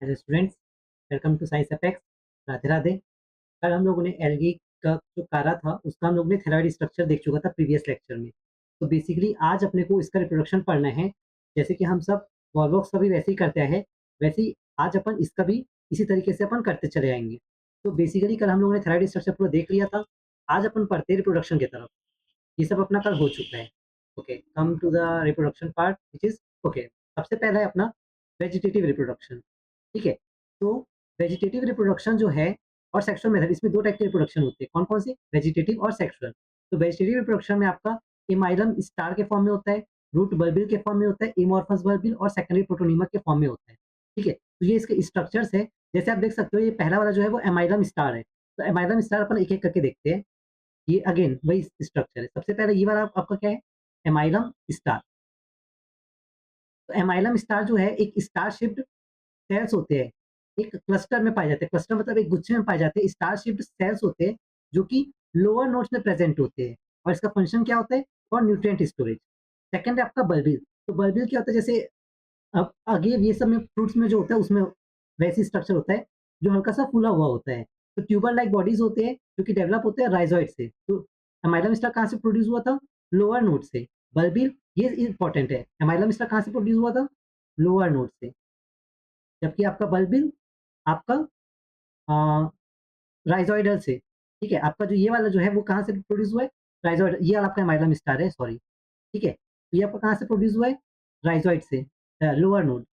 Hello students, welcome to science apex. Radhe Radhe. कल हम लोगों ने एल्गी का जो कारा था उसका हम लोग ने थेराइड स्ट्रक्चर देख चुका था प्रीवियस लेक्चर में। तो बेसिकली आज अपने को इसका रिप्रोडक्शन पढ़ना है। जैसे कि हम सब वॉलवॉक्स का भी वैसे ही करते हैं, वैसे ही आज अपन इसका भी इसी तरीके से अपन करते चले आएंगे। तो बेसिकली कल हम लोगों ने थेराइड स्ट्रक्चर पूरा देख लिया था। आज अपन पढ़ते हैं रिप्रोडक्शन की तरफ। ये सब अपना कल हो चुका है। Okay, come to the reproduction part which is okay. सबसे पहला है अपना वेजिटेटिव रिप्रोडक्शन। ठीक है। तो वेजिटेटिव रिप्रोडक्शन जो है और सेक्सुअल मेथड, इसमें दो टाइप के रिप्रोडक्शन होते हैं। कौन कौन से? वेजिटेटिव और सेक्सुअल। तो वेजिटेटिव रिप्रोडक्शन में आपका इमाइलम स्टार के फॉर्म में होता है, रूट बल्बिल के फॉर्म में होता है, एमॉर्फस बल्बिल और सेकेंडरी प्रोटोनीमा के फॉर्म में होता है। ठीक है, तो ये इसके स्ट्रक्चर्स है। जैसे आप देख सकते हो, ये पहला वाला जो है वो एमाइलम स्टार है। तो एमाइलम स्टार अपन एक एक करके देखते हैं। ये अगेन वही स्ट्रक्चर है। सबसे पहले ये वाला आपका क्या है? Amylum star. तो एमाइलम स्टार जो है एक स्टार शिफ्ट सेल्स होते हैं, एक क्लस्टर में पाए जाते हैं। क्लस्टर मतलब एक गुच्छे में पाए जाते हैं। स्टार शिफ्ट सेल्स होते हैं जो कि लोअर नोड्स में प्रेजेंट होते हैं और इसका फंक्शन क्या होता है? For nutrient storage. सेकंड है आपका बल्बिल। तो बल्बिल क्या होता है? जैसे अब आगे ये सब में फ्रूट्स में जो होता है उसमें वैसी स्ट्रक्चर होता है जो हल्का सा फूला हुआ होता है। तो ट्यूबर लाइक बॉडीज होते हैं जो कि डेवलप होते हैं राइजोइड से। तो एमाइलम स्टार कहाँ से प्रोड्यूस हुआ था? लोअर नोड से। बल्बिल, ये इंपॉर्टेंट है, एमाइलम स्टार कहाँ से प्रोड्यूस हुआ था? लोअर नोड से। जबकि आपका बल्बिल आपका राइजोइडल से। ठीक है, आपका जो ये वाला जो है वो कहाँ से प्रोड्यूस हुआ है? राइजोइड, ये वाला आपका एमाइलम स्टार है, सॉरी। ठीक है, तो ये आपका कहाँ से प्रोड्यूस हुआ है? राइजोइड से, लोअर नोड।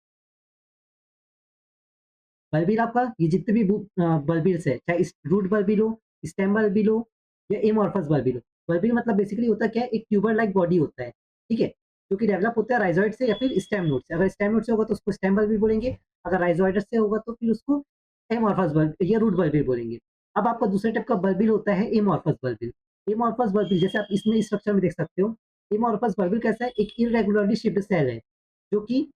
बल्बिल आपका ये जितने भी बल्बिल्स है, चाहे रूट बल्बिल हो, स्टेम बल्बिल हो या एमॉर्फस बल्बिल हो। बल्बिल मतलब बेसिकली होता क्या है? एक ट्यूबर लाइक बॉडी होता है। ठीक है, जो कि डेवलप होता है राइजोइड से या फिर स्टेम नोड से। अगर स्टेम नोड से होगा तो उसको स्टेम बल्बिल बोलेंगे, अगर राइजोइड से होगा तो फिर उसको एमॉर्फस बल्ब या रूट बल्बिल बोलेंगे। अब आपका दूसरे टाइप का बल्बिल होता है एमॉर्फस बल्बिल। एमॉर्फस बल्बिल जैसे आप इसमें स्ट्रक्चर में देख सकते हो। एमॉर्फस बल्बिल कैसा है? एक इरेगुलरली शेप्ड सेल है जो कि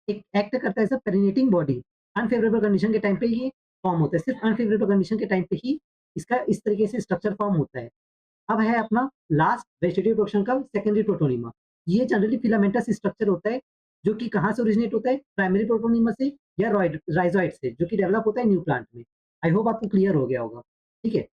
एक एक्ट करता है as a perennating body. Unfavourable condition के टाइम पे ये फॉर्म होता है। सिर्फ अनफेवरेबल कंडीशन के टाइम पे ही इसका इस तरीके से स्ट्रक्चर फॉर्म होता है। अब है अपना लास्ट वेजिटेटिव प्रोडक्शन का सेकेंडरी प्रोटोनीमा। ये जनरली फिलामेंटस स्ट्रक्चर होता है जो कि कहाँ से ओरिजिनेट होता है? प्राइमरी प्रोटोनीमा से या राइजोइड से, जो कि डेवलप होता है न्यू प्लांट में। आई होप आपको क्लियर हो गया होगा। ठीक है,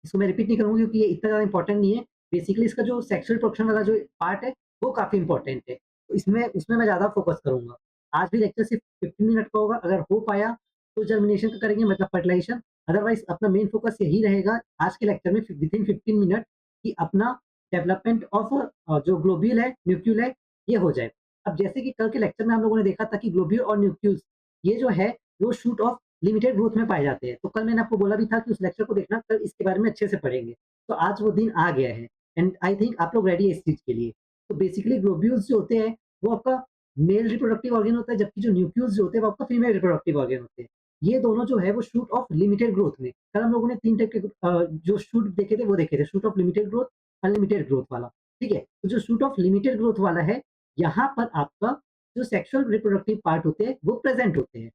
इसको मैं रिपीट नहीं करूँगा क्योंकि ये इतना ज़्यादा इंपॉर्टेंट नहीं है। बेसिकली इसका जो सेक्सुअल प्रोडक्शन वाला जो पार्ट है वो काफ़ी इंपॉर्टेंट है। तो इसमें उसमें मैं ज़्यादा फोकस करूँगा। आज भी लेक्चर सिर्फ 15 मिनट का होगा। अगर हो पाया तो जर्मिनेशन का करेंगे, मतलब फर्टिलाइजेशन। अदरवाइज़ अपना मेन फोकस यही रहेगा आज के लेक्चर में विथिन 15 मिनट, कि अपना डेवलपमेंट ऑफ जो ग्लोब्यूल है, न्यूक्लियल है, ये हो जाए। अब जैसे कि कल के लेक्चर में हम लोगों ने देखा था कि ग्लोब्यूल और न्यूक्लियस ये जो है वो शूट ऑफ लिमिटेड ग्रोथ में पाए जाते हैं। तो कल मैंने आपको बोला भी था कि उस लेक्चर को देखना, कल इसके बारे में अच्छे से पढ़ेंगे। तो आज वो दिन आ गया है एंड आई थिंक आप लोग रेडी है इस चीज़ के लिए। तो बेसिकली ग्लोब्यूल्स जो होते हैं वो आपका मेल रिप्रोडक्टिव ऑर्गन होता है, जबकि जो न्यूक्लियस जो होते हैं वो आपका फीमेल रिप्रोडक्टिव ऑर्गन होते हैं। ये दोनों जो है वो शूट ऑफ लिमिटेड ग्रोथ में, कल हम लोगों ने 3 टाइप के जो शूट देखे थे वो देखे थे, shoot of limited growth, unlimited growth वाला। ठीक है? तो जो शूट ऑफ लिमिटेड ग्रोथ वाला है, यहाँ पर आपका जो सेक्सुअल रिप्रोडक्टिव पार्ट होते हैं वो प्रेज़ेंट होते हैं।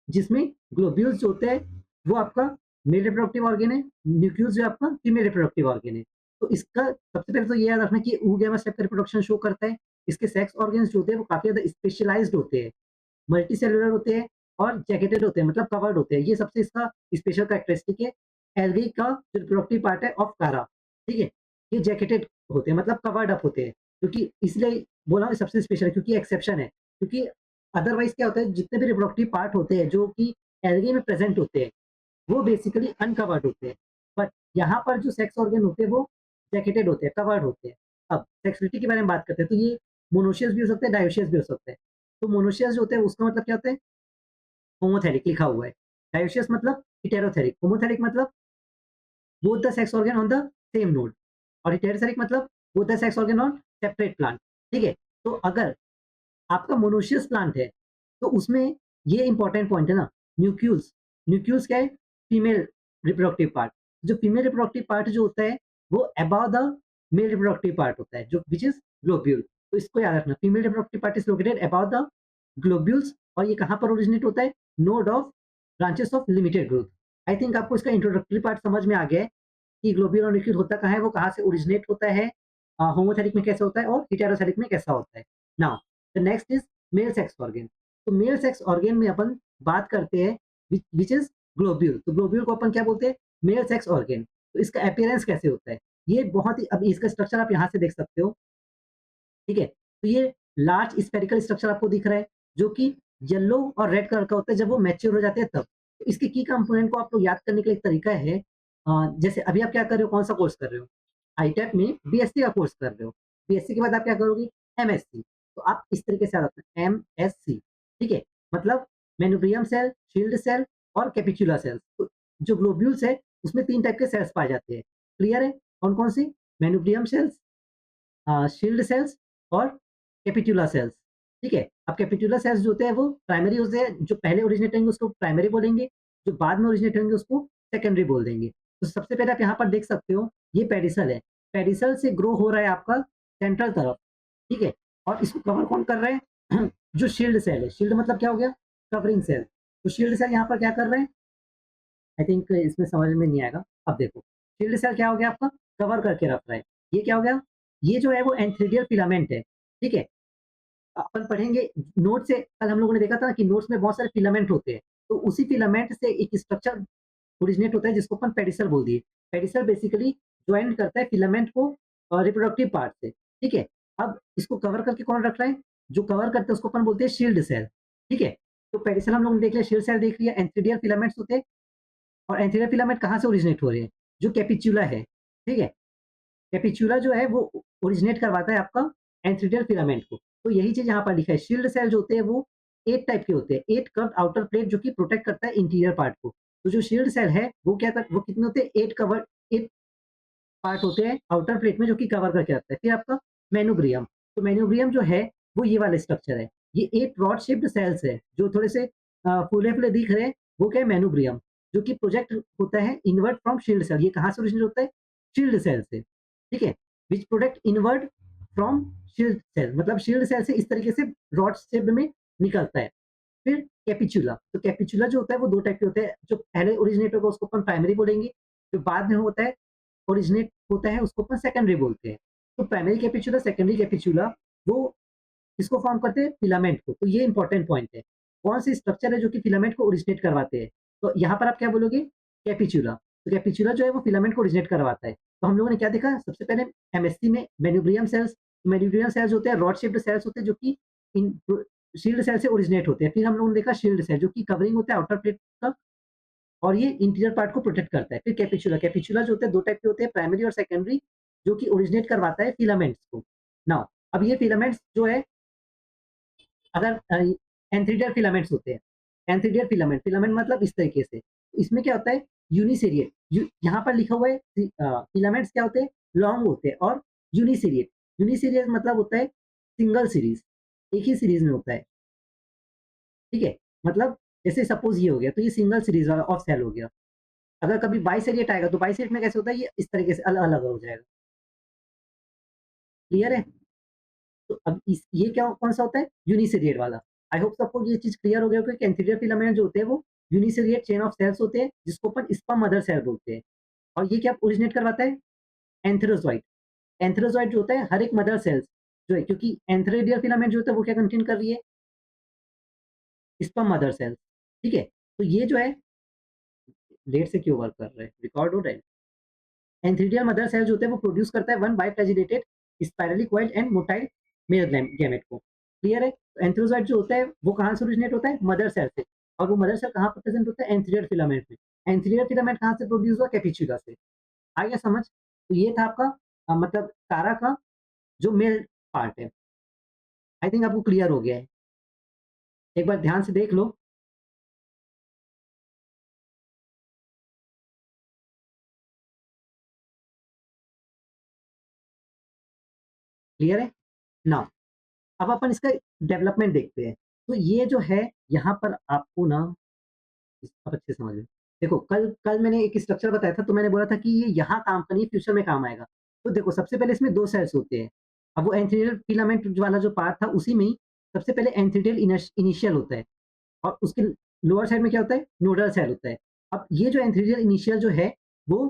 जिसमें ग्लोब्यूल्स जो होते हैं वो आपका मेल रिप्रोडक्टिव ऑर्गन है, न्यूक्लियस जो है आपका फीमेल रिप्रोडक्टिव ऑर्गन है। तो इसका सबसे पहले तो ये याद रखना कि oogamous टाइप का रिप्रोडक्शन शो करता है। इसके सेक्स ऑर्गन्स जो होते हैं वो काफ़ी ज़्यादा स्पेशलाइज़्ड होते हैं, मल्टीसेलुलर होते हैं और जैकेटेड होते हैं, मतलब कवर्ड होते हैं। ये सबसे इसका स्पेशल कैरेक्टरिस्टिक है। एल्गी का जो रिप्रोडक्टिव पार्ट है ऑफ कारा, ठीक है? ये जैकेटेड होते हैं, मतलब कवर्ड अप होते हैं, क्योंकि इसलिए बोला सबसे स्पेशल है क्योंकि एक्सेप्शन है। क्योंकि अदरवाइज़ क्या होता है, जितने भी रिप्रोडक्टिव पार्ट होते हैं जो कि एल्गी में प्रेज़ेंट होते हैं, वो बेसिकली अनकवर्ड होते हैं। बट यहाँ पर जो सेक्स ऑर्गन होते हैं वो जैकेटेड होते हैं, कवर्ड होते हैं। अब सेक्सुअलिटी के बारे में बात करते हैं तो ये मोनोशियस भी हो सकता है, डायोशियस भी हो सकता है। तो मोनोशियस जो होता है उसका मतलब क्या होता है? होमोथेरिक लिखा हुआ है। डायोशियस मतलब हेटेरोथेरिक, होमोथेरिक मतलब both the sex organ on the same node, और हेटेरोथेरिक मतलब both the sex organ on separate plant. ठीक है? तो अगर आपका मोनोशियस प्लांट है तो उसमें ये इंपॉर्टेंट पॉइंट है ना, न्यूक्लियस। न्यूक्लियस क्या है? Female reproductive part. जो फीमेल रिप्रोडक्टिव पार्ट जो होता है वो above the male reproductive part होता है, जो विच इज ग्लोब्यूल। तो इसको याद रखना, female reproductive part is located above the globules, और ये कहाँ पर ओरिजिनेट होता है? Node of branches of limited growth. I think आपको इसका इंट्रोडक्टरी पार्ट समझ में आ गया है कि ग्लोब्यूल और न्यूक्लियस होता कहाँ है, वो कहाँ से ओरिजिनेट होता है, होमोथेरिक में कैसे होता है और हेटेरोथेरिक में कैसा होता है। Now the next is male sex organ. तो मेल सेक्स ऑर्गन में अपन बात करते हैं व्हिच इज़ ग्लोब्यूल। तो ग्लोब्यूल को अपन क्या बोलते हैं? Male sex organ. तो इसका अपीयरेंस कैसे होता है? ये बहुत ही अब इसका स्ट्रक्चर आप यहाँ से देख सकते हो, ठीक है? तो ये लार्ज स्फेरिकल स्ट्रक्चर आपको दिख रहा है, जो कि येलो और रेड कलर का होता है जब वो मैच्योर हो जाते हैं तब। तो इसके की कंपोनेंट को आपको याद करने का एक तरीका है, जैसे अभी आप क्या कर रहे हो, कौन-सा कोर्स कर रहे हो? आईटेक में बीएससी का कोर्स कर रहे हो। बीएससी के बाद आप क्या करोगे? एमएससी। तो आप इस तरीके से याद रखना एमएससी, ठीक है? मतलब मेनोब्रियम सेल, शील्ड सेल और कैपिचुला सेल्स। तो जो ग्लोब्यूल्स है, उसमें 3 टाइप के सेल्स पाए जाते हैं। क्लियर है? कौन-कौन सी? मेनोब्रियम सेल्स, शील्ड सेल्स और कैपिटुला सेल्स, ठीक है? अब कैपिटुला सेल्स जो होते हैं वो प्राइमरी होते हैं, जो पहले ओरिजिनेट होंगे उसको प्राइमरी बोलेंगे, जो बाद में ओरिजिनेट होंगे उसको सेकेंडरी बोल देंगे। तो सबसे पहले आप यहाँ पर देख सकते हो, ये पेडिसल है। पेडिसल से ग्रो हो रहा है आपका सेंट्रल तरफ, ठीक है? और इसको कवर कौन कर रहा है? जो शील्ड सेल है, शील्ड मतलब क्या हो गया? Covering cell. तो शील्ड सेल यहाँ पर क्या कर रहे हैं? आई थिंक इसमें समझ में नहीं आएगा। अब देखो, शील्ड सेल क्या हो गया आपका? कवर करके रख रहा है। ये क्या हो गया? ये जो है वो एंथ्रीडियल फिलामेंट है, ठीक है? अपन पढ़ेंगे नोट से, कल हम लोगों ने देखा था कि नोट्स में बहुत सारे फिलामेंट होते हैं, तो उसी फिलामेंट से एक स्ट्रक्चर ओरिजिनेट होता है जिसको अपन पेडिसल बोल दिए। पेडिसल बेसिकली जॉइन करता है फिलामेंट को रिप्रोडक्टिव पार्ट से, ठीक है? अब इसको कवर करके कौन रख रहा है? जो कवर करता है उसको अपन बोलते हैं शील्ड सेल, ठीक है? तो पेडिसल हम लोगों ने देख लिया, शील्ड सेल देख लिया, एंथ्रीडियल फिलामेंट्स होते हैं और एंथीरियर फिलामेंट कहाँ से ओरिजिनेट हो रहे हैं? जो कैपिचुला है, ठीक है? कैपिचुला जो है वो ओरिजिनेट करवाता है आपका एंथ्रीडियल फिलामेंट को। तो यही चीज़ यहाँ पर लिखा है, शील्ड सेल जो होते हैं वो 8 टाइप के होते हैं। 8 कर्व्ड आउटर प्लेट जो कि प्रोटेक्ट करता है इंटीरियर पार्ट को। तो जो शील्ड सेल है वो कितने होते हैं? 8 पार्ट होते हैं आउटर प्लेट में जो कि कवर करके रखता है। फिर आपका मेनोब्रियम, तो मेनोब्रियम जो है वो ये वाला स्ट्रक्चर है। ये 8 रॉड शेप्ड सेल्स है जो थोड़े से फूले-फूले दिख रहे हैं, वो क्या है? मेनोब्रियम, जो कि प्रोजेक्ट होता है इनवर्ट फ्रॉम शील्ड सेल। ये कहाँ से ओरिजिनेट होता है? शील्ड सेल से, ठीक है? Which product invert from shield cell, मतलब शील्ड सेल से इस तरीके से रॉड शेप्ड में निकलता है। फिर कैपिचुला, तो कैपिचुला जो होता है वो 2 टाइप के होते हैं। जो पहले ओरिजिनेट होगा उसको अपन प्राइमरी बोलेंगे, जो बाद में होता है ओरिजिनेट होता है उसको अपन सेकेंडरी बोलते हैं। तो प्राइमरी कैपिचुला, सेकेंडरी कैपिचुला वो किसको फॉर्म करते हैं? फिलामेंट को। तो ये इंपॉर्टेंट पॉइंट है। कौन सी स्ट्रक्चर है जो कि फिलामेंट को ओरिजिनेट करवाते हैं? तो यहाँ पर आप क्या बोलोगे? कैपिचुला। तो कैपिचुला जो है वो फिलामेंट को ओरिजिनेट करवाता है। तो हम लोगों ने क्या देखा? सबसे पहले एमएससी में मेनिब्रियम सेल्स, मेनिब्रियम सेल्स होते हैं रॉड शेप्ड सेल्स होते हैं जो कि इन शील्ड सेल से ओरिजिनेट होते हैं। फिर हम लोगों ने देखा शील्ड सेल जो कि कवरिंग होता है आउटर प्लेट का और ये इंटीरियर पार्ट को प्रोटेक्ट करता है। फिर कैपिचुला, कैपिचुला जो होते हैं 2 टाइप के होते हैं, प्राइमरी और सेकेंडरी, जो कि ओरिजिनेट करवाता है फिलामेंट्स को। नाउ अब ये फिलामेंट्स जो है, अगर एंथ्रीडियल फिलामेंट्स होते हैं, एंथ्रीडियल फिलामेंट, फिलामेंट मतलब इस तरीके से, इसमें क्या होता है? यूनिसेरिएट, यहाँ पर लिखा हुआ है फिलामेंट्स क्या होते हैं? लॉन्ग होते हैं और यूनिसेरिएट, यूनिसेरिएट मतलब होता है सिंगल सीरीज, एक ही सीरीज में होता है, ठीक है? मतलब जैसे सपोज ये हो गया तो ये सिंगल सीरीज वाला ऑफ सेल हो गया। अगर कभी बाइसेरिएट आएगा तो बाइसेरिएट में कैसे होता है? ये इस तरीके से अलग अलग हो जाएगा। क्लियर है? तो अब इस ये क्या कौन सा होता है? यूनिसेरिएट वाला। आई होप सबको ये चीज़ क्लियर हो गया होगा कि एंथीरियर फिलामेंट जो होते हैं वो यूनिसेरिएट चेन ऑफ सेल्स होते हैं जिसको अपन स्पर्म मदर सेल बोलते हैं। और ये क्या ओरिजिनेट करवाता है? एंथेरोज़ोइट। एंथेरोज़ोइट जो होता है हर एक मदर सेल्स जो है, क्योंकि एंथेरिडियल फिलामेंट जो होता है वो क्या कंटेन कर रही है? स्पर्म मदर सेल्स, ठीक है? तो ये जो है लेट से क्यों वर्क कर रहा है? रिकॉर्ड हो रहा है? एंथीरिडियल मदर सेल जो होते हैं वो प्रोड्यूस करता है one biflagellated spirally coiled and motile male gamete को। क्लियर है? एंथ्रोसाइट जो होता है वो कहाँ से ओरिजिनेट होता है? मदर सेल से। और वो मदर सेल कहाँ पर प्रेजेंट होता है? एंथीरियर फिलामेंट में। एंथीरियर फिलामेंट कहाँ से प्रोड्यूस हुआ? कैपिचुला से। आ गया समझ? तो ये था आपका मतलब तारा का जो मेल पार्ट है। आई थिंक आपको क्लियर हो गया है। एक बार ध्यान से देख लो। क्लियर है? नाउ अब अपन इसका डेवलपमेंट देखते हैं। तो ये जो है यहाँ पर आपको ना अब अच्छे से समझ में। देखो कल कल मैंने एक स्ट्रक्चर बताया था तो मैंने बोला था कि ये यहाँ काम का नहीं फ्यूचर में काम आएगा। तो देखो सबसे पहले इसमें 2 सेल्स होते हैं। अब वो एंथीरियल फिलामेंट वाला जो पार्ट था उसी में ही सबसे पहले एंथीरियल इनिशियल होता है और उसके लोअर साइड में क्या होता है? नोडल सेल होता है। अब ये जो एंथीरियल इनिशियल जो है वो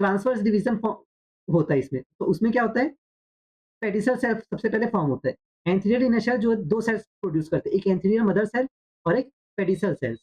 ट्रांसवर्स डिवीजन होता है इसमें। तो उसमें क्या होता है? पेडिसल सेल सबसे पहले फॉर्म होता है। एंथीरियर इनिशियल जो 2 सेल्स प्रोड्यूस करते हैं। एक एंथीरियर मदर सेल और एक पेडिसल सेल्स।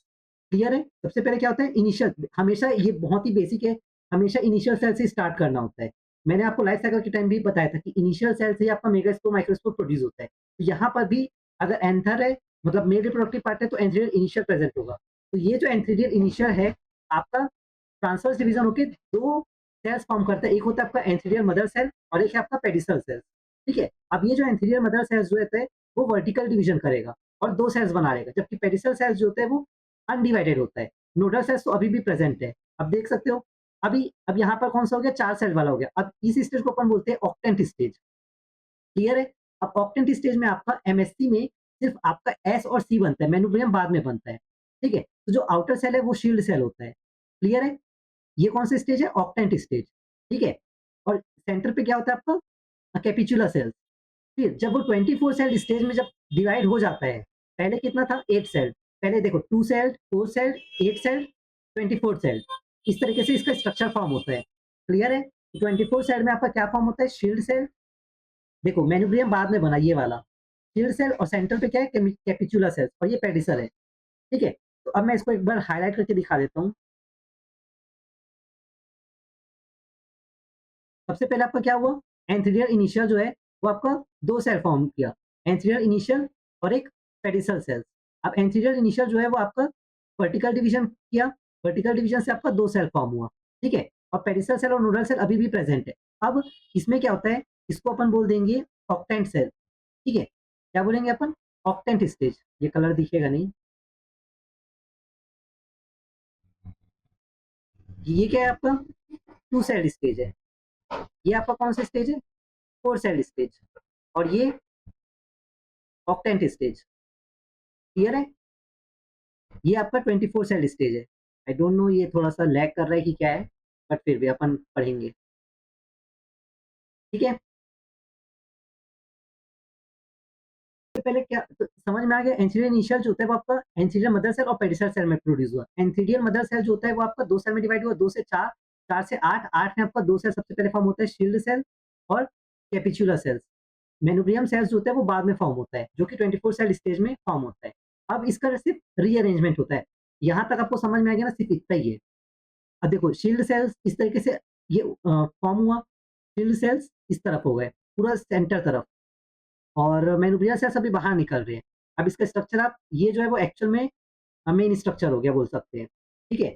क्लियर है? सबसे पहले क्या होता है इनिशियल, हमेशा ये बहुत ही बेसिक है, हमेशा इनिशियल सेल से स्टार्ट करना होता है। मैंने आपको लाइफ साइकिल के टाइम भी बताया था कि इनिशियल सेल से ही आपका मेगास्पोर माइक्रोस्पोर प्रोड्यूस होता है। तो यहाँ पर भी अगर एंथर है मतलब मेल रिप्रोडक्टिव पार्ट है तो एंथीरियर इनिशियल प्रेजेंट होगा। तो ये जो एंथीरियर इनिशियल है आपका ट्रांसवर्स डिवीजन होके 2 सेल्स फॉर्म करता है। एक होता है आपका एंथीरियर मदर सेल और एक है आपका पेडिसल सेल। ठीक है? अब ये जो एंथीरियर मदर सेल्स जो होते हैं वो वर्टिकल डिवीजन करेगा और 2 सेल्स बना लेगा, जबकि पेडिसल सेल्स जो होते हैं वो अनडिवाइडेड होता है। नोडल सेल्स तो अभी भी प्रेजेंट है। अब देख सकते हो अभी अब यहाँ पर कौन सा हो गया 4 सेल वाला हो गया। अब इस स्टेज को अपन बोलते हैं ऑक्टेंट स्टेज। क्लियर है? अब ऑक्टेंट स्टेज में आपका एमएससी में सिर्फ आपका एस और सी बनता है, मेनोब्रियम बाद में बनता है। ठीक है? तो जो आउटर सेल है वो शील्ड सेल होता है। क्लियर है? ये कौन सा स्टेज है? Octant stage. ठीक है? और सेंटर पे क्या होता है आपका कैपिचुला सेल्स। फिर जब वो 24 सेल स्टेज में जब डिवाइड हो जाता है, पहले कितना था 8 सेल, पहले देखो 2 सेल, 4 सेल, 8 सेल, 24 सेल, इस तरीके से इसका स्ट्रक्चर फॉर्म होता है। क्लियर है? 24 सेल में आपका क्या फॉर्म होता है? Shield cell. देखो मेनोब्रियम बाद में बना ये वाला शील्ड सेल और सेंटर पे क्या है कैपिचुला सेल्स और ये पेडिसल है। ठीक है? तो अब मैं इसको एक बार हाईलाइट करके दिखा देता हूँ। सबसे पहले आपका क्या हुआ एंथीरियर इनिशियल जो है वो आपका 2 सेल फॉर्म किया, एंथीरियर इनिशियल और एक पेडिसल सेल्स। अब एंथीरियर इनिशियल जो है वो आपका वर्टिकल डिवीजन किया, वर्टिकल डिवीजन से आपका 2 सेल फॉर्म हुआ। ठीक है? और पेडिसल सेल और नोडल सेल अभी भी प्रेजेंट है। अब इसमें क्या होता है इसको अपन बोल देंगे ऑक्टेंट सेल। ठीक है? क्या बोलेंगे अपन? Octant stage. ये कलर दिखेगा नहीं। ये क्या है आपका 2 सेल स्टेज है। ये आपका कौन सा स्टेज है? 4 सेल स्टेज। और ये ऑक्टेंट स्टेज। क्लियर है? ये आपका 24 सेल स्टेज है। आई डोंट नो ये थोड़ा-सा लैग कर रहा है कि क्या है, बट फिर भी अपन पढ़ेंगे। ठीक है? सबसे पहले क्या तो समझ में आ गया एंथीरियर इनिशियल जो होता है वो आपका एंथीरियर मदर सेल और पेडिसल सेल में प्रोड्यूस हुआ। एंथीरियर मदर सेल जो होता है वो आपका 2 सेल में डिवाइड हुआ, 2 से 4, 4 से 8, 8 में आपका 2 सेल सबसे पहले फॉर्म होता है शील्ड सेल और कैपिचुला सेल्स। मेनोब्रियम सेल्स जो होता है वो बाद में फॉर्म होता है, जो कि 24 सेल स्टेज में फॉर्म होता है। अब इसका सिर्फ रीअरेंजमेंट होता है। यहाँ तक आपको समझ में आ गया ना सिर्फ इतना ही है। अब देखो शील्ड सेल्स इस तरीके से ये फॉर्म हुआ, शील्ड सेल्स इस तरफ हो गए, पूरा सेंटर तरफ और मेनोब्रियल सेल्स अभी बाहर निकल रहे हैं। अब इसका स्ट्रक्चर आप ये जो है वो एक्चुअल में मेन स्ट्रक्चर हो गया बोल सकते हैं। ठीक है?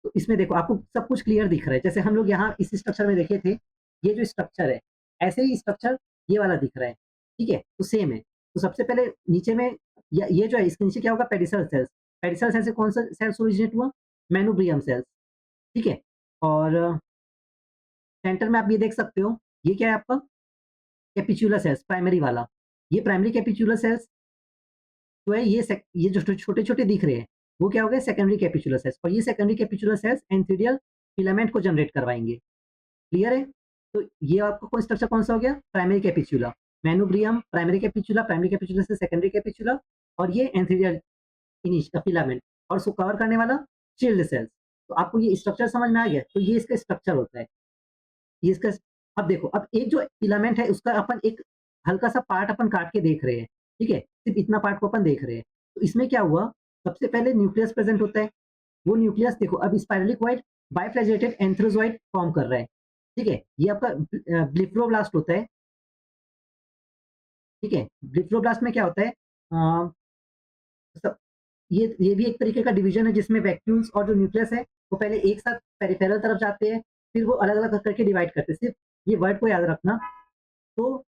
तो इसमें देखो आपको सब कुछ क्लियर दिख रहा है। जैसे हम लोग यहाँ इस स्ट्रक्चर में देखे थे, ये जो स्ट्रक्चर है, ऐसे ही स्ट्रक्चर ये वाला दिख रहा है। ठीक है? तो सेम है। तो सबसे पहले नीचे में ये जो है इसके नीचे क्या होगा पेडिसल सेल्स। पेडिसल सेल से कौन सा सेल्स ओरिजिनेट हुआ? मेनोब्रियम सेल्स। ठीक है? और सेंटर में आप ये देख सकते हो, ये क्या है आपका? कैपिचुला सेल्स प्राइमरी वाला। ये प्राइमरी कैपिचुला सेल्स जो है ये जो छोटे-छोटे दिख रहे हैं, वो क्या हो गए सेकेंडरी कैपिचुला सेल्स और ये सेकेंडरी कैपिचुला सेल्स एंथीरियर फिलामेंट को जनरेट करवाएँगे। क्लियर है? तो ये आपका कौन स्ट्रक्चर कौन-सा हो गया? प्राइमरी कैपिचुला। मेनोब्रियम, प्राइमरी कैपिचुला से सेकेंडरी कैपिचुला और ये एंथीरियर फिलामेंट और उसको कवर करने वाला शील्ड सेल्स। तो आपको ये स्ट्रक्चर समझ में आ गया? तो ये इसका स्ट्रक्चर होता है। ये इसका अब देखो अब एक जो फिलामेंट है उसका अपन एक हल्का-सा पार्ट अपन काट के देख रहे हैं, ठीक है? सिर्फ़ इतना पार्ट को अपन देख रहे हैं। तो इसमें क्या हुआ, सबसे पहले न्यूक्लियस प्रेज़ेंट होता है। वो न्यूक्लियस देखो अब स्पाइरलिक बाइफ्लैजेलेटेड एंथ्रोज़ोइड फ़ॉर्म कर रहा है, ठीक है? ये आपका ब्लिफ़रोब्लास्ट होता है, ठीक है? ब्लिफ़रोब्लास्ट में क्या होता है सब ये भी एक तरीके का डिवीज़न है जिसमें वैक्यूल्स और जो न्यूक्लियस है, वो पहले एक साथ पेरिफेरल तरफ जाते हैं, फिर वो अलग-अलग करके डिवाइड करते हैं। सिर्फ़ ये वर्ड को याद रखना। तो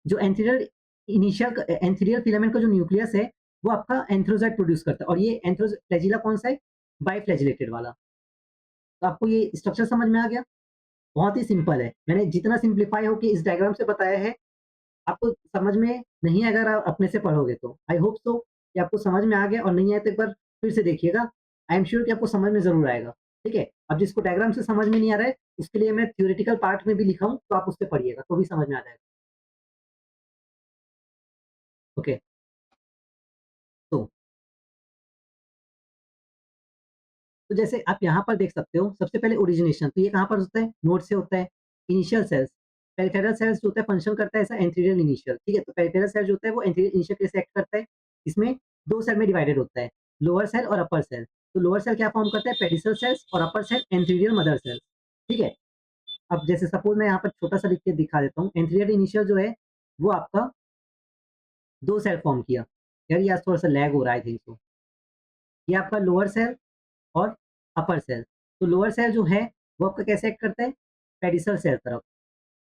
जो एंथीरियर फिलामेंट का जो न्यूक्लियस है, वो आपका एंथ्रोज़ाइट प्रोड्यूस करता है और ये फ्लैजिला कौन-सा है? बाइफ्लैजिलेटेड वाला। तो आपको ये स्ट्रक्चर समझ में आ गया? बहुत ही सिंपल है। मैंने जितना सिम्प्लीफाई हो के इस डायग्राम से बताया है, आपको समझ में नहीं आएगा अगर आप अपने से पढ़ोगे तो। आई होप सो कि आपको समझ में आ गया और नहीं आया तो एक बार फिर से देखिएगा। आई एम श्योर कि आपको समझ में ज़रूर आएगा। ठीक है? अब जिसको डायग्राम से समझ में नहीं आ रहा है, उसके लिए मैं थ्योरेटिकल पार्ट में भी लिखा हूँ, तो आप उससे पढ़िएगा, तो भी समझ में आ जाएगा। ओके, तो तो जैसे आप यहाँ पर देख सकते हो, सबसे पहले ओरिजिनेशन, तो ये कहाँ पर होता है? नोड से होता है। इनिशियल सेल्स, पेरिफेरल सेल्स जो होता है फंक्शन करता है एज़ अ एंथीरियर इनिशियल, ठीक है? तो पेरिफेरल सेल जो होता है वो एंथीरियर इनिशियल कैसे एक्ट करता है? इसमें 2 सेल में डिवाइडेड होता है, लोअर सेल और अपर सेल। तो लोअर सेल क्या फॉर्म करता है? पेडिसल सेल्स और अपर सेल एंथीरियर मदर सेल्स, ठीक है? अब जैसे सपोज़ मैं यहाँ पर छोटा-सा लिख के दिखा देता हूँ, एंथीरियर इनिशियल जो है, वो आपका 2 सेल फॉर्म किया। यार ये आज थोड़ा-सा लैग हो रहा है आई थिंक सो। ये आपका लोअर सेल और अपर सेल। तो लोअर सेल जो है, वो आपका कैसे एक्ट करता है? पेडिसल सेल तरफ,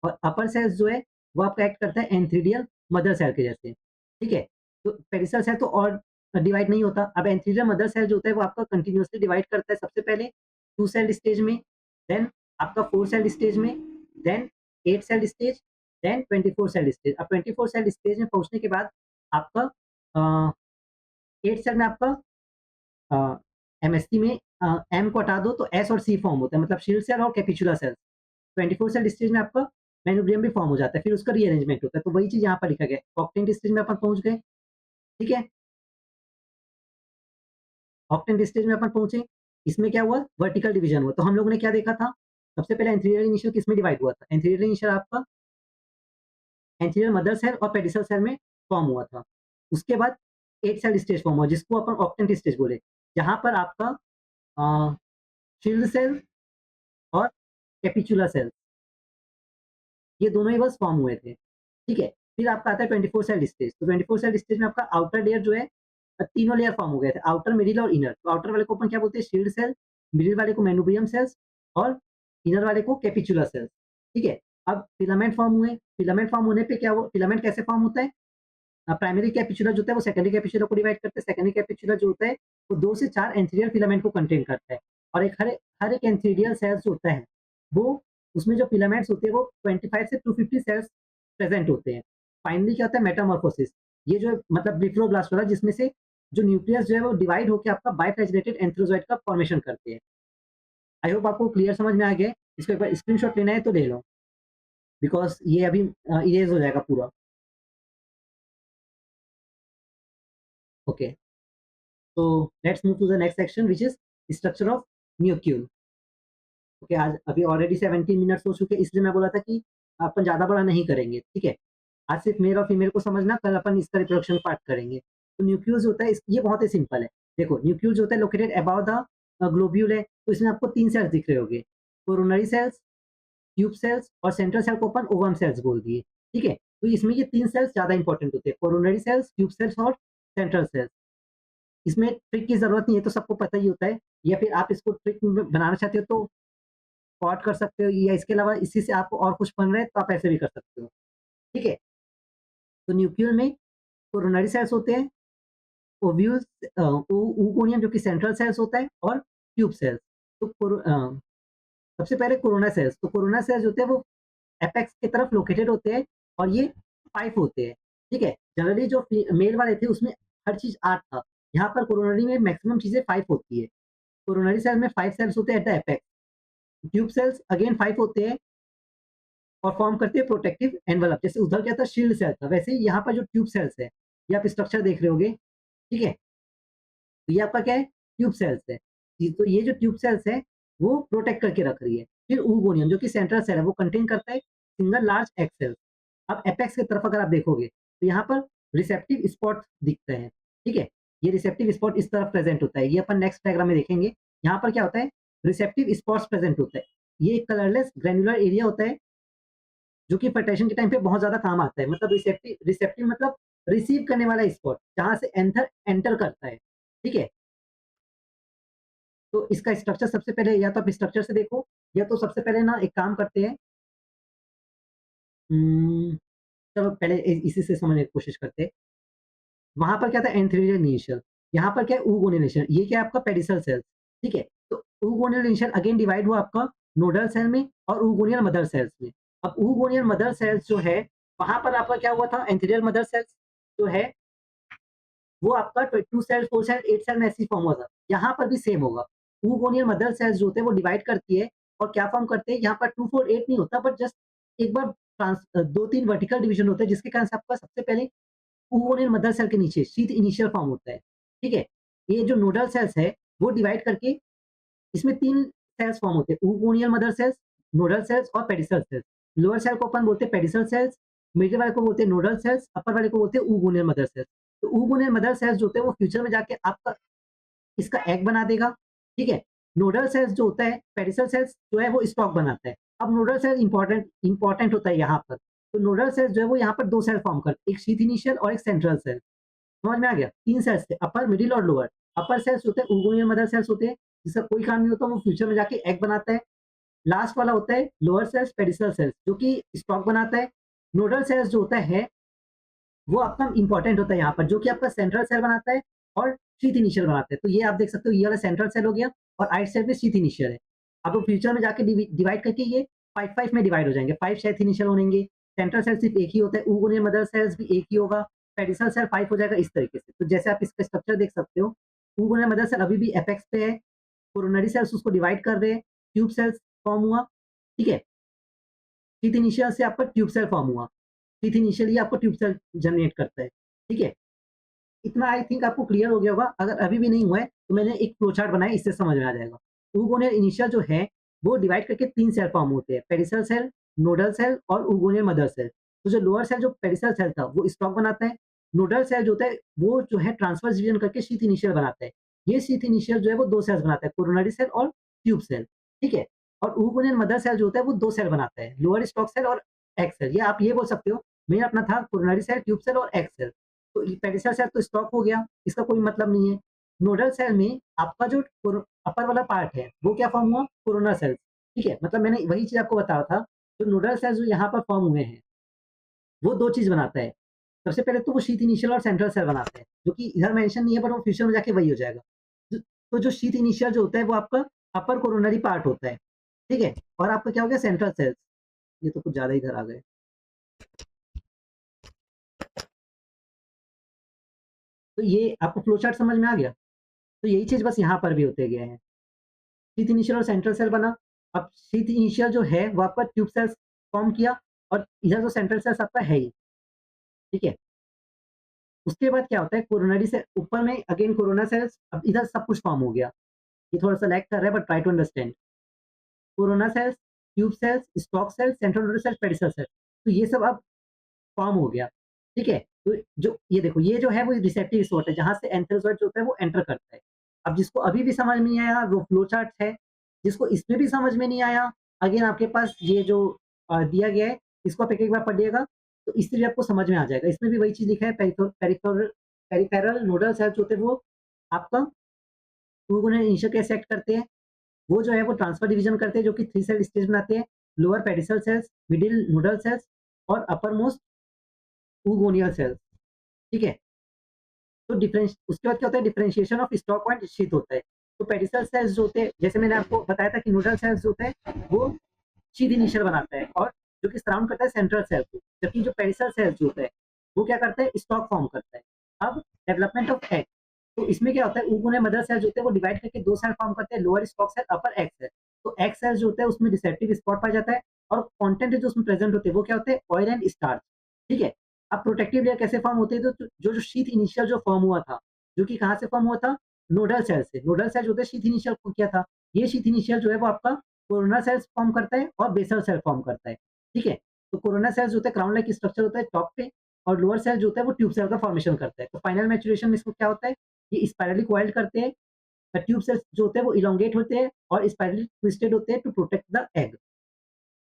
और अपर सेल्स जो है, वो आपका एक्ट करता है एंथीरियर मदर सेल के जैसे, ठीक है? तो पेडिसल सेल तो और डिवाइड नहीं होता। अब एंथीरियर मदर सेल जो होता है, वो आपका कंटीन्यूअसली डिवाइड करता है सबसे पहले 2 सेल स्टेज में, देन आपका 4 सेल स्टेज में, then 8 cell stage, then 24 cell stage. अब 24 सेल स्टेज में पहुँचने के बाद आपका 8 सेल में आपका एमएससी में एम को हटा दो तो एस और सी फॉर्म होता है, मतलब शील्ड सेल और कैपिचुला सेल। 24 सेल स्टेज में आपका मेनोग्रियम भी फॉर्म हो जाता है, फिर उसका रीअरेंजमेंट होता है। तो वही चीज़ यहाँ पर लिखा गया है। ऑक्टेंट स्टेज में अपन पहुँच गए, ठीक है? ऑक्टेंट स्टेज में अपन पहुँचे, इसमें क्या हुआ? वर्टिकल डिवीजन हुआ। तो हम लोगों ने क्या देखा था? सबसे पहले एंथीरियर इनिशियल किसमें डिवाइड हुआ था? एंथीरियर इनिशियल आपका एंथीरियर मदर सेल और पेडिसल सेल में फॉर्म हुआ था। उसके बाद 8 सेल स्टेज फॉर्म हुआ, जिसको अपन ऑक्टेंट स्टेज बोले, जहाँ पर आपका अ, शील्ड सेल और कैपिचुला सेल, ये दोनों ही बस फॉर्म हुए थे, ठीक है? फिर आपका आता है 24 सेल स्टेज। तो 24 सेल स्टेज में आपका आउटर लेयर जो है, तीनों लेयर फॉर्म हो गए थे, आउटर, मिडिल और इनर। तो आउटर वाले को अपन क्या बोलते हैं? शील्ड सेल, मिडिल वाले को मेनोब्रियम सेल्स और इनर वाले को कैपिचुला सेल्स, ठीक है? अब फिलामेंट फॉर्म हुए, फिलामेंट फॉर्म होने पे क्या हुआ? फिलामेंट कैसे फॉर्म होता है? प्राइमरी कैपिचुला जो होता है वो सेकेंडरी कैपिचुला को डिवाइड करता है। सेकेंडरी कैपिचुला जो होता है वो 2 से 4 एंथीरियर फिलामेंट को कंटेन करता है, और एक हर एक एंथीरियर सेल्स जो होता है, वो उसमें जो फिलामेंट्स होते हैं वो 25 से 250 सेल्स प्रेजेंट होते हैं। फाइनली क्या होता है? मेटामॉर्फोसिस। ये जो है मतलब ब्लिफरोब्लास्ट वाला, जिसमें से जो न्यूक्लियस जो है वो डिवाइड होकर आपका बाइफ्लैजेलेटेड एंथ्रोजोइड का फॉर्मेशन करते हैं। आई होप आपको क्लियर समझ में आ गया है। इसको एक बार स्क्रीनशॉट लेना है तो ले लो, बिकॉज़ ये अभी इरेज़ हो जाएगा पूरा। Okay, so let's move to the next section which is structure of nucleus. Okay, आज अभी ऑलरेडी 17 मिनट्स हो चुके हैं, इसलिए मैं बोला था कि अपन ज़्यादा बड़ा नहीं करेंगे, ठीक है? आज सिर्फ मेल और फीमेल को समझना, कल अपन इसका रिप्रोडक्शन पार्ट करेंगे। तो न्यूक्लियस होता है ये बहुत ही सिंपल है। देखो, न्यूक्लियस जो होता है लोकेटेड अबाव द ग्लोब्यूल है, तो इसमें आपको 3 सेल्स दिख रहे होंगे, कोरोनरी सेल्स, ट्यूब सेल्स और सेंट्रल सेल को अपन ओवम सेल्स बोल दिए, ठीक है? तो इसमें ये 3 सेल्स ज़्यादा इंपॉर्टेंट होते हैं, कोरोनरी सेल्स, ट्यूब सेल्स और सेंट्रल सेल्स। इसमें ट्रिक की ज़रूरत नहीं है, तो सबको पता ही होता है, या फिर आप इसको ट्रिक में बनाना चाहते हो तो पॉट कर सकते हो, या इसके अलावा इसी से आपको और कुछ बन रहा है तो आप ऐसे भी कर सकते हो, ठीक है? तो न्यूक्लियस में कोरोनरी सेल्स होते हैं, ओव्यूल्स oogonia जो कि सेंट्रल सेल्स होता है, और ट्यूब सेल्स। तो सबसे पहले कोरोना सेल्स, तो कोरोना सेल्स होते हैं वो एपेक्स की तरफ लोकेटेड होते हैं, और ये 5 होते हैं, ठीक है? जनरली जो मेल वाले थे उसमें हर चीज़ 8 था, यहाँ पर कोरोनरी में मैक्सिमम चीज़ें 5 होती है। कोरोनरी सेल में 5 सेल्स होते हैं at the apex, tube cells again 5 होते हैं और फॉर्म करते हैं प्रोटेक्टिव एनवेलप। जैसे उधर क्या था? शील्ड सेल था, वैसे ही यहाँ पर जो ट्यूब सेल्स है, ये आप स्ट्रक्चर देख रहे होंगे, ठीक है? तो ये आपका क्या है? ट्यूब सेल्स है। तो ये जो ट्यूब सेल्स है, वो प्रोटेक्ट करके रख रही है। फिर oogonia जो कि सेंट्रल सेल है, वो कंटेन करता है सिंगल लार्ज एग सेल्स। अब एपेक्स की तरफ अगर आप देखोगे, तो यहाँ पर रिसेप्टिव स्पॉट दिखते हैं, ठीक है? ये रिसेप्टिव स्पॉट इस तरफ प्रेज़ेंट होता है, ये अपन नेक्स्ट डायग्राम में देखेंगे। यहाँ पर क्या होता है? रिसेप्टिव स्पॉट्स प्रेज़ेंट होता है। ये एक कलरलेस ग्रैन्युलर एरिया होता है, जो कि फर्टाइजेशन के टाइम पे बहुत ज़्यादा काम आता है। मतलब रिसेप्टिव रिसेप्टिव मतलब रिसीव करने वाला स्पॉट, जहाँ से एंथर एंटर करता है, ठीक है? तो इसका स्ट्रक्चर सबसे पहले या तो आप स्ट्रक्चर से देखो, या तो सबसे पहले ना एक काम करते हैं, उम, चलो पहले इसी से समझने की कोशिश करते हैं। वहाँ पर क्या था? एंथीरियर इनिशियल, यहाँ पर क्या है? oogonia इनिशियल, ये क्या है आपका? पेडिसल सेल्स, ठीक है? तो oogonia इनिशियल अगेन डिवाइड हुआ आपका नोडल सेल में और oogonia मदर सेल्स में। अब oogonia मदर सेल्स जो है, वहाँ पर आपका क्या हुआ था? एंथीरियर मदर सेल्स जो है, वो आपका 2 सेल, 4 सेल, 8 सेल में ऐसे ही फॉर्म हुआ था। यहाँ पर भी सेम होगा। oogonia मदर सेल्स जो होते हैं वो डिवाइड करती है, और क्या फॉर्म करते हैं? यहाँ पर 2, 4, 8 नहीं होता, बट जस्ट एक बार 2-3 वर्टिकल डिवीजन होता है, जिसके कारण से आपका सबसे पहले oogonia मदर सेल के नीचे शीथ इनिशियल फॉर्म होता है, ठीक है? ये जो नोडल सेल्स है, वो डिवाइड करके इसमें 3 सेल्स फॉर्म होते हैं, oogonia mother cells, nodal cells और पेडिसल सेल्स। लोअर सेल को अपन बोलते हैं पेडिसल सेल्स, मिडल वाले को बोलते हैं नोडल सेल्स, अपर वाले को बोलते हैं oogonia मदर सेल्स। तो oogonia मदर सेल्स जो होते हैं वो फ्यूचर में जाके आपका इसका एग बना देगा, ठीक है? नोडल सेल्स जो होता है, पेरिसल सेल्स जो है वो स्टॉक बनाता है। अब नोडल सेल इंपॉर्टेंट इंपॉर्टेंट होता है यहाँ पर। तो नोडल सेल्स जो है वो यहाँ पर 2 सेल फॉर्म करते हैं, एक शीथ इनिशियल और एक सेंट्रल सेल। समझ में आ गया? 3 सेल्स थे, अपर, मिडिल और लोअर। अपर सेल्स होते हैं oogonia मदर सेल्स होते हैं, जिसका कोई काम नहीं होता, वो फ्यूचर में जाके एग बनाता है। लास्ट वाला होता है लोअर सेल्स, पेरिसल सेल्स, जो कि स्टॉक बनाता है। नोडल सेल्स जो होता है वो आपका इंपॉर्टेंट होता है यहाँ पर, जो कि आपका सेंट्रल सेल बनाता है और शीथ इनिशियल बनाता है। तो ये आप देख सकते हो, ये वाला सेंट्रल सेल हो गया और राइट साइड में शीथ इनिशियल है। अब वो फ्यूचर में जाके डिवाइड करके ये 5-5 में डिवाइड हो जाएंगे। 5 शीथ इनिशियल होंगे। सेंट्रल सेल सिर्फ एक ही होता है, oogonia मदर सेल्स भी एक ही होगा, पेरिसल सेल 5 हो जाएगा, इस तरीके से। तो जैसे आप इसका स्ट्रक्चर देख सकते हो, oogonia मदर सेल अभी भी एपेक्स पे है, कोरोनरी सेल्स उसको डिवाइड कर रहे हैं, ट्यूब सेल्स फॉर्म हुआ, ठीक है? शीथ इनिशियल से आपका ट्यूब सेल फॉर्म हुआ। शीथ इनिशियल ही आपको ट्यूब सेल जनरेट करता है, ठीक है? इतना आई थिंक आपको क्लियर हो गया होगा। अगर अभी भी नहीं हुआ है तो मैंने एक फ्लो चार्ट बनाया, इससे समझ में आ जाएगा। oogonia इनिशियल जो है वो डिवाइड करके 3 सेल फॉर्म होते हैं, पेरिसल सेल, नोडल सेल और oogonia मदर सेल। तो जो लोअर सेल जो पेरिसल सेल था वो स्टॉक बनाता है। नोडल सेल जो होता है वो जो है ट्रांसवर्स डिवीजन करके शीथ इनिशियल बनाता है। ये शीथ इनिशियल जो है वो 2 सेल्स बनाता है, कोरोनरी सेल और ट्यूब सेल, ठीक है? और oogonia मदर सेल जो होता है वो 2 सेल बनाता है, लोअर स्टॉक सेल और एक्स सेल। या आप ये बोल सकते हो, मेरा अपना था कोरोनरी सेल, ट्यूब सेल और एक्स सेल। तो पेरिसल सेल तो स्टॉक हो गया, इसका कोई मतलब नहीं है। नोडल सेल में आपका जो अपर वाला पार्ट है वो क्या फॉर्म हुआ, कोरोना सेल्स, ठीक है? मतलब मैंने वही चीज आपको बताया था, जो नोडल सेल्स जो यहाँ पर फॉर्म हुए हैं वो 2 चीज बनाता है। सबसे पहले तो वो शीथ इनिशियल और सेंट्रल सेल बनाते हैं, जो कि इधर मेंशन नहीं है, बट वो फ्यूचर में जाके वही हो जाएगा। तो जो शीथ इनिशियल जो होता है वो आपका अपर कोरोनरी पार्ट होता है, ठीक है? और आपका क्या हो गया, सेंट्रल सेल्स। ये तो कुछ ज्यादा इधर आ गए। तो ये आपको फ्लो चार्ट समझ में आ गया? तो यही चीज बस यहाँ पर भी होते गए हैं। शीथ इनिशियल और सेंट्रल सेल बना। अब शीथ इनिशियल जो है वो आपका ट्यूब सेल्स फॉर्म किया और इधर जो सेंट्रल सेल्स आपका है ही, ठीक है? उसके बाद क्या होता है, कोरोनरी से ऊपर में अगेन कोरोना सेल्स, अब इधर सब कुछ फॉर्म हो गया। ये थोड़ा-सा लैग कर रहा है, but try to understand. Corona cells, tube cells, stalk cells, central nodal cells, peripheral cells. तो ये सब अब फॉर्म हो गया, ठीक है? तो जो ये देखो, ये जो है वो रिसेप्टिव स्पॉट है, जहाँ से एंथेरोज़ोइड जो होता है वो एंटर करता है। अब जिसको अभी भी समझ में नहीं आया वो फ्लो चार्ट है, जिसको इसमें भी समझ में नहीं आया, अगेन आपके पास ये जो दिया गया है, इसको आप एक-एक बार पढ़िएगा, तो इससे भी आपको समझ में आ जाएगा। इसमें भी वही चीज़ लिखा है, पेरिफेरल नोडल सेल्स होते हैं वो आपका oogonia इनिशियल कैसे एक्ट करते हैं, वो जो है वो ट्रांसफर डिवीजन करते हैं, जो कि 3 सेल स्टेज बनाते हैं, lower peripheral cells, middle nodal cells और अपर मोस्ट oogonia सेल्स, ठीक है? तो डिफरेंस उसके बाद क्या होता है, differentiation of stock point sheath होता है। तो पेरिसल सेल्स जो होते हैं, जैसे मैंने आपको बताया था कि नोडल सेल्स जो होते हैं वो शीथ इनिशियल बनाता है और जो कि सराउंड करता है सेंट्रल सेल को, जबकि जो पेरिसल सेल्स जो होता है वो क्या करता है, स्टॉक फॉर्म करता है। अब डेवलपमेंट ऑफ एग, तो इसमें क्या होता है, oogonia मदर सेल जो होते हैं वो डिवाइड करके 2 सेल फॉर्म करते हैं, लोअर स्टॉक सेल, अपर एग सेल। तो एग सेल जो होता है उसमें रिसेप्टिव स्पॉट पाया जाता है और कंटेंट जो उसमें प्रेजेंट होते हैं वो क्या होते हैं, ऑयल एंड स्टार्च, ठीक है? अब प्रोटेक्टिव लेयर कैसे फॉर्म होती है, तो जो जो शीथ इनिशियल जो फॉर्म हुआ था, जो कि कहाँ से फॉर्म हुआ था, नोडल सेल से। नोडल सेल जो होते हैं शीथ इनिशियल को किया था, ये शीथ इनिशियल जो है वो आपका कोरोना सेल्स फॉर्म करता है और बेसल सेल फॉर्म करता है, ठीक है? तो कोरोना सेल्स जो होता है क्राउन लाइक स्ट्रक्चर होता है टॉप पे, और लोअर सेल जो होता है वो ट्यूब सेल का फॉर्मेशन करता है। तो फाइनल मैच्योरेशन में इसको क्या होता है, ये स्पाइरली कॉइल्ड करते हैं, ट्यूब सेल्स जो होते हैं वो इलोंगेट होते हैं और स्पाइरली ट्विस्टेड होते हैं टू प्रोटेक्ट द एग।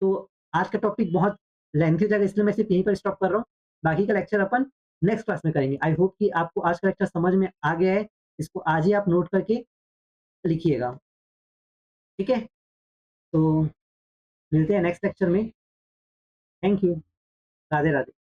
तो आज का टॉपिक बहुत लेंथी हो जाएगा, इसलिए मैं सिर्फ यहीं पर स्टॉप कर रहा हूँ। बाकी का लेक्चर अपन नेक्स्ट क्लास में करेंगे। आई होप कि आपको आज का लेक्चर समझ में आ गया है। इसको आज ही आप नोट करके लिखिएगा, ठीक है? तो मिलते हैं नेक्स्ट लेक्चर में। Thank you. राधे राधे।